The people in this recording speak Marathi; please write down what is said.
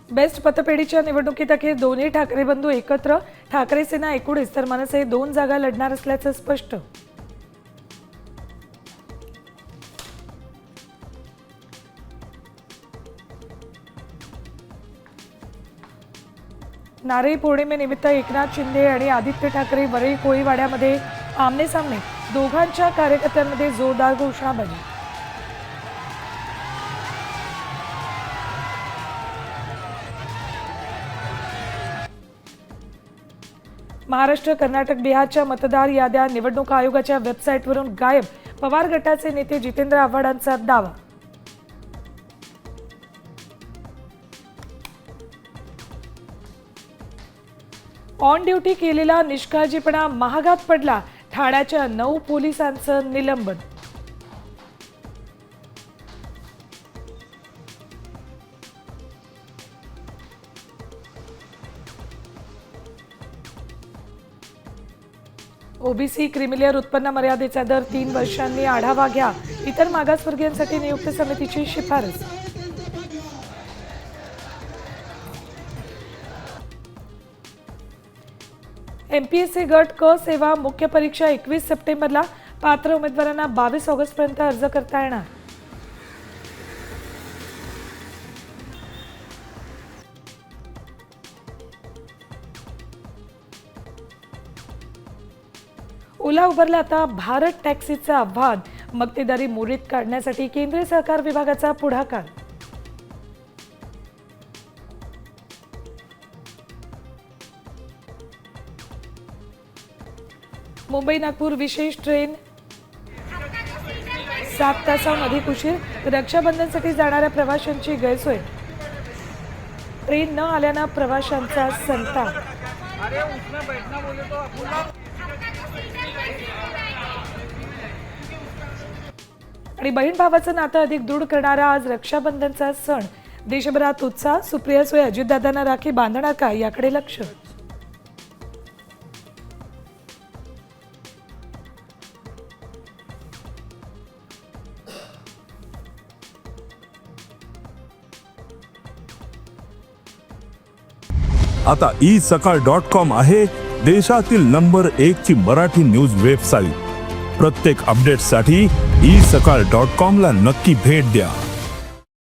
बेस्ट पतपेढीच्या निवडणुकीत अखेर दोन्ही ठाकरे बंधू एकत्र, ठाकरे सेना एकूणच तर मनसे 2 जागा लढणार असल्याचं स्पष्ट. नारळी पौर्णिमेनिमित्त एकनाथ शिंदे आणि आदित्य ठाकरे वरळी कोळीवाड्यामध्ये आमने सामने, दोघांच्या कार्यकर्त्यांमध्ये जोरदार घोषणाबाजी. महाराष्ट्र, कर्नाटक, बिहारच्या मतदार याद्या निवडणूक आयोगाच्या वेबसाईटवरून गायब, पवार गटाचे नेते जितेंद्र आव्हाडांचा दावा. ऑन ड्युटी केलेला निष्काळजीपणा महागात पडला, ठाण्याच्या 9 पोलिसांचं निलंबन. ओबीसी क्रिमिलेअर उत्पन्न मर्यादेचा दर 3 वर्षांनी आढावा घ्या, इतर मागासवर्गीयांसाठी नियुक्त समितीची शिफारस. एमपीएससी गट क सेवा मुख्य परीक्षा 21 सप्टेंबरला, पात्र उमेदवारांना 22 ऑगस्टपर्यंत अर्ज करता येणार. ओला उबरला आता भारत टॅक्सीचं आव्हान, मक्तेदारी मोडीत काढण्यासाठी केंद्रीय सहकार विभागाचा पुढाकार. मुंबई नागपूर विशेष ट्रेन 7 तासाहून अधिक उशीर, रक्षाबंधनसाठी जाणाऱ्या प्रवाशांची गैरसोय. ट्रेन न आल्यानं प्रवाशांचा संताप. आणि बहीण भावाचं नातं अधिक दृढ करणारा आज रक्षाबंधनचा सण, देशभरात उत्साह. सुप्रिया सुळे अजितदादांना राखी बांधणार का, याकडे लक्ष. आता isakal.com आहे देशातील नंबर 1 ची मराठी न्यूज वेबसाईट. प्रत्येक अपडेटसाठी isakal.com ला नक्की भेट द्या.